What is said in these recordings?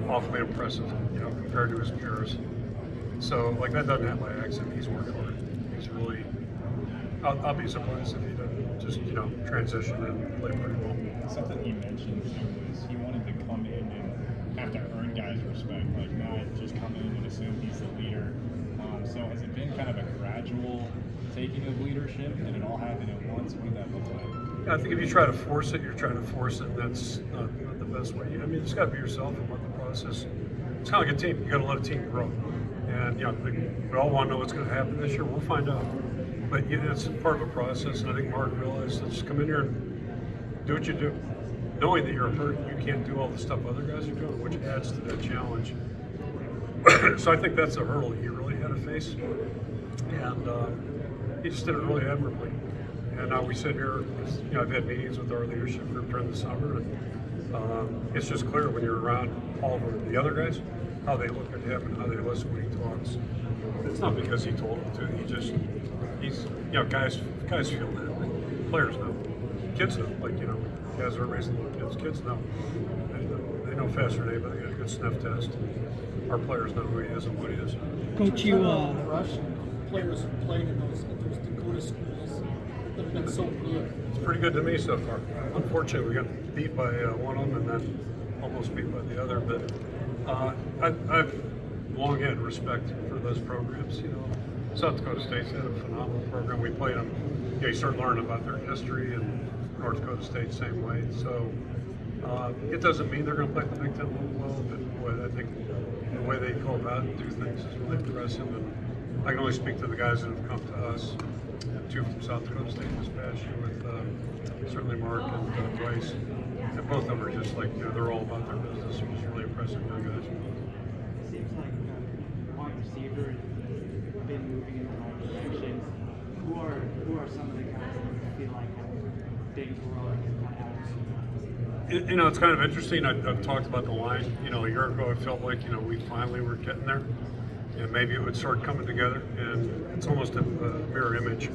awfully impressive, compared to his peers. So, like, that doesn't happen by accident. He's worked hard. He's really, I'll be surprised if he doesn't just, transition and play pretty well. Something he mentioned too was he wanted to come in and have to earn guys' respect, like not just come in and assume he's the leader. So has it been kind of a gradual taking of leadership? Did it all happen at once? What did that look like? Yeah, I think if you try to force it, you're trying to force it, and that's not the best way. I mean, you just got to be yourself and let the process. It's kind of like a team. You got to let a team grow. And we all want to know what's going to happen this year. We'll find out. But it's part of a process, and I think Mark realized that just come in here and do what you do, knowing that you're hurt, you can't do all the stuff other guys are doing, which adds to that challenge. So I think that's a hurdle he really had to face, and he just did it really admirably. And now we sit here, I've had meetings with our leadership group during the summer, and it's just clear when you're around all of the other guys, how they look at him and how they listen when he talks. It's not because he told them to, he's guys feel that. Players know. Kids know, guys are raising little kids. Kids know. They know faster than anybody. They got a good sniff test. Our players know who he is and what he is. Coach, you rush players playing in those Dakota schools that have been so good. It's pretty good to me so far. Unfortunately, we got beat by one of them and then almost beat by the other. But I've long had respect for those programs. South Dakota State's had a phenomenal program. We played them. You start learning about their history, and North Dakota State same way. So it doesn't mean they're going to play the Big Ten well, but I think the way they go about and do things is really impressive. And I can only speak to the guys that have come to us. Two from South Dakota State this past year with certainly Mark and Bryce. And both of them are just they're all about their business. They're just really impressive young guys. It seems like wide receiver has been moving in the right direction. Who are some of the guys that you feel like have been growing and kind of It's kind of interesting. I've talked about the line. A year ago, I felt like we finally were getting there, and maybe it would start coming together. And it's almost a mirror image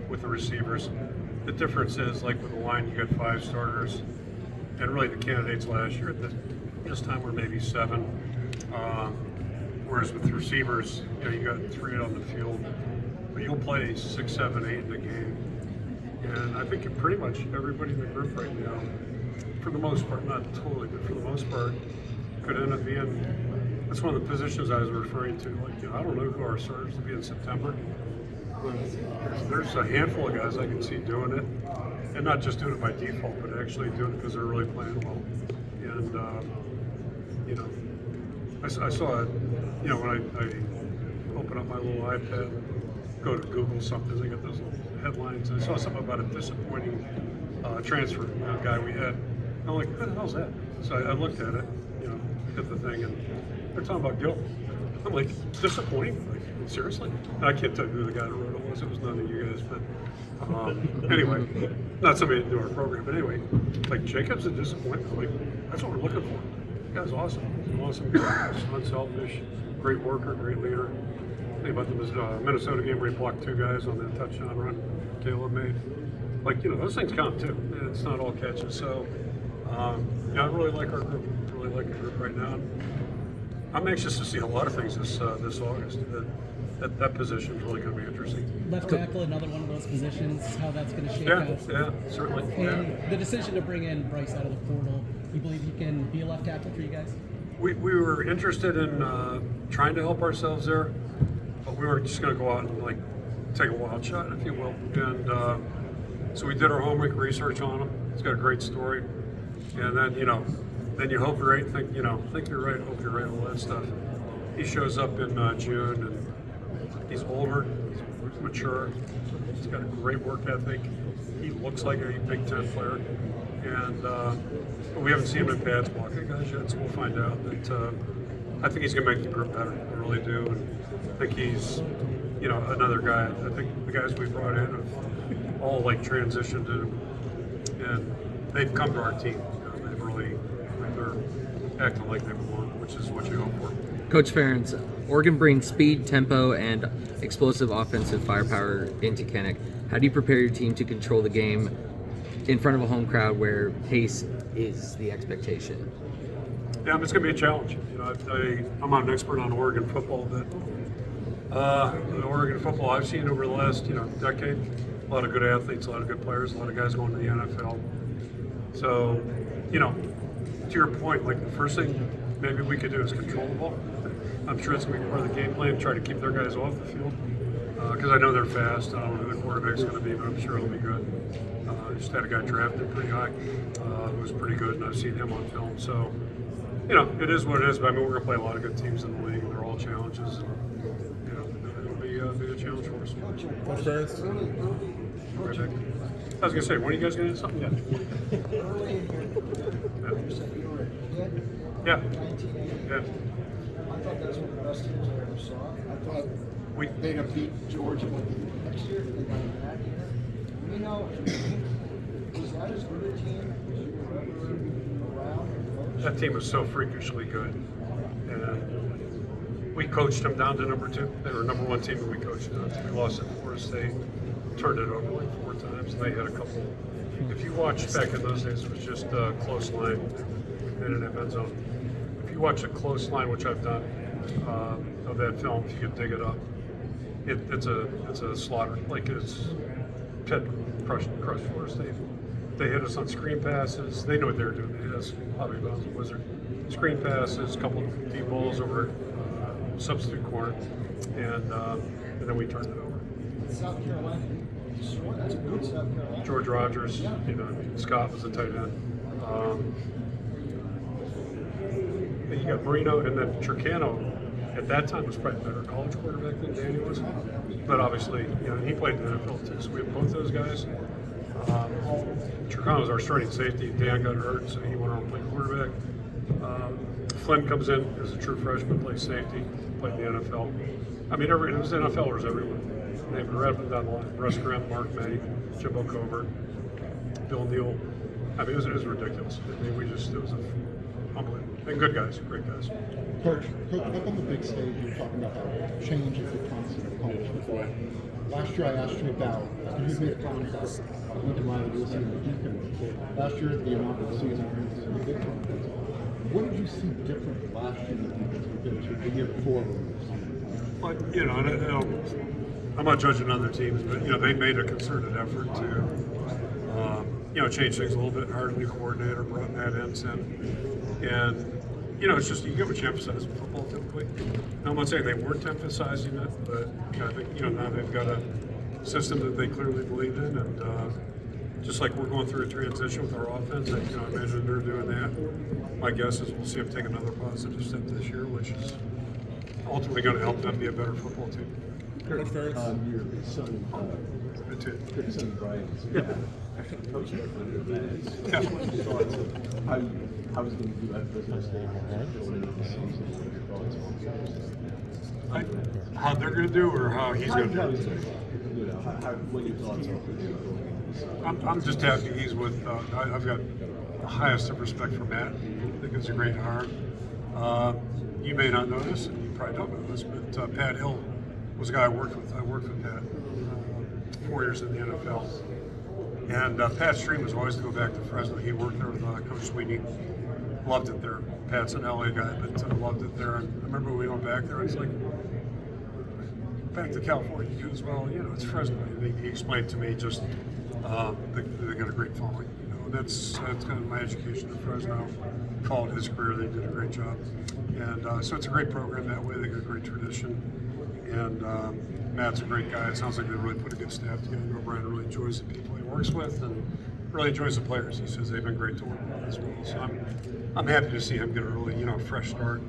with the receivers. The difference is, like with the line, you got 5 starters, and really the candidates last year at this time were maybe 7. Whereas with the receivers, you got 3 on the field, but you'll play 6, 7, 8 in the game. And I think pretty much everybody in the group right now, for the most part, not totally, but for the most part, could end up being, that's one of the positions I was referring to. I don't know who our starters will be in September. There's a handful of guys I can see doing it, and not just doing it by default, but actually doing it because they're really playing well. And, I saw it, when I open up my little iPad, go to Google something, they got those little headlines. I saw something about a disappointing transfer guy we had. I'm like, what the hell's that? So I looked at it, hit the thing, and they're talking about Gil. I'm like, disappointing? Seriously? I can't tell you who the guy that wrote it was. It was none of you guys, but anyway, not somebody to do our program, but anyway, Jacob's a disappointment. That's what we're looking for. The guy's awesome. He's an awesome guy. He's unselfish, great worker, great leader. Think about the Minnesota game where he blocked 2 guys on that touchdown run Caleb made. Those things count too. It's not all catches. So, I really like our group. Really like our group right now. I'm anxious to see a lot of things this August. That position is really going to be interesting. left tackle, another one of those positions, how that's going to shape Yeah, out. yeah, certainly. And the decision to bring in Bryce out of the portal, you believe he can be a left tackle for you guys? We were interested in trying to help ourselves there, but we weren't just going to go out and take a wild shot, if you will. And so we did our homework research on him. He's got a great story, and then then you hope you're right, think you're right, hope you're right, all that stuff. He shows up in June, and he's older, he's mature, he's got a great work ethic. He looks like a Big Ten player, and but we haven't seen him in pads blocking guys yet, so we'll find out. But I think he's going to make the group better. I really do, and I think he's another guy. I think the guys we brought in have all transitioned to, and they've come to our team. They've really they're acting like they belong, which is what you hope for. Coach Ferentz, Oregon brings speed, tempo, and explosive offensive firepower into Kenneck. How do you prepare your team to control the game in front of a home crowd where pace is the expectation? Yeah, it's going to be a challenge. I'm not an expert on Oregon football, but the Oregon football I've seen over the last decade, a lot of good athletes, a lot of good players, a lot of guys going to the NFL. So, to your point, like the first thing maybe we could do is control the ball. I'm sure it's going to be part of the game plan, try to keep their guys off the field. Because I know they're fast. I don't know who the quarterback's going to be, but I'm sure he'll be good. Just had a guy drafted pretty high who was pretty good, and I've seen him on film. So, it is what it is. But I mean, we're going to play a lot of good teams in the league, and they're all challenges. And, it'll be a challenge for us. Coach Ferentz? Right back. I was going to say, when are you guys going to do something? Yeah. Yeah. I thought that's one of the best teams I ever saw. I thought they'd have beat Georgia next year if they got it back here. Was that as good a team as you were ever around? That team was so freakishly good. And we coached them down to number 2. They were number 1 team that we coached down to. We lost at Florida State, turned it over like 4 times, and they had a couple. If you watch back in those days, it was just a close line. They didn't have end zone. If you watch a close line, which I've done, of that film, if you could dig it up, it's a slaughter. Like it's Pitt crushed Florida State. They hit us on screen passes. They know what they're doing. They hit us, Bobby Bowles, a wizard. Screen passes, a couple of deep balls over substitute corner, and then we turned it over. South Carolina. That's a good South Carolina. George Rogers, Scott was a tight end. You got Marino, and then Turcano. At that time, was probably a better college quarterback than Danny was. But obviously, he played in the NFL too. So we have both those guys. Turcano was our starting safety. Dan got hurt, so he went on to play quarterback. Flynn comes in as a true freshman, plays safety, played in the NFL. I mean, it was NFLers everywhere. They were right up and down the line. Russ Grimm, Mark May, Jimbo Covert, Bill Neal. I mean, it was ridiculous. I mean, it was unbelievable. And good guys, great guys. Coach, up on the big stage, you're talking about how change is the concept of college football. Last year, I asked you about, you made a comment about Lincoln Riley listening to the defense. Last year, the amount of season wins in the big conference. What did you see different last year in the defense compared to the year before? But, I'm not judging other teams, but, they made a concerted effort to, change things a little bit. Hired a new coordinator, brought Matt Ensign, and it's just you get what you emphasize in football typically. Now, I'm not saying they weren't emphasizing it, but I think now they've got a system that they clearly believe in, and just like we're going through a transition with our offense, I imagine they're doing that. My guess is we'll see them take another positive step this year, which is ultimately going to help them be a better football team. Coach Ferentz? Your son, Kirk's son Brian's coach how he's going to do at Fresno State. How they're going to do, or how he's going to do? What your thoughts are? I'm just happy he's with. I've got the highest of respect for Matt. I think it's a great hire. You may not know this, and you probably don't know this, but Pat Hill was a guy I worked with. I worked with Pat 4 years in the NFL. And Pat's dream was always to go back to Fresno. He worked there with Coach Sweeney. Loved it there. Pat's an LA guy, but loved it there. And I remember when we went back there, I was like, back to California. He goes, well, it's Fresno. And he explained to me just they got a great following. And that's kind of my education at Fresno. Followed his career. They did a great job. And so it's a great program that way. They got a great tradition. And Matt's a great guy. It sounds like they really put a good staff together. Brian really enjoys the people he works with and really enjoys the players. He says they've been great to work with as well. So I'm happy to see him get a really fresh start.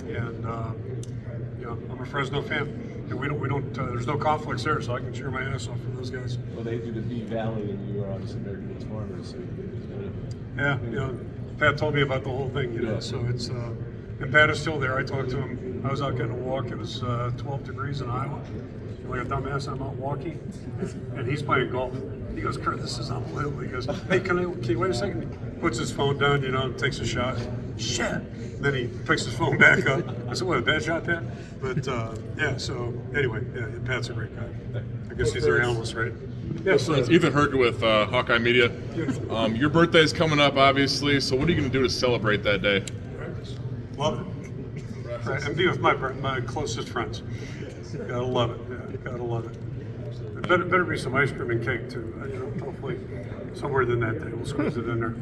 And I'm a Fresno fan. And we don't there's no conflicts there, so I can cheer my ass off for those guys. Well, they do the B Valley, and you are obviously American Woods Farmers, so Yeah, Pat told me about the whole thing, so it's and Pat is still there. I talked to him. I was out getting a walk. It was 12 degrees in Iowa. Like a dumbass, I'm out walking, and he's playing golf. He goes, Kurt, this is unbelievable. He goes, hey, can you wait a second? He puts his phone down, takes a shot. Shit. Then he picks his phone back up. I said, what, a bad shot, Pat? But, so anyway, Pat's a great guy. I guess he's their analyst, right? Yes, it's Ethan Herk with Hawkeye Media. Your birthday's coming up, obviously, so what are you going to do to celebrate that day? Love it. Right, and be with my closest friends. Gotta love it. Yeah, gotta love it. There better be some ice cream and cake too. Hopefully, somewhere in that day we'll squeeze it in there.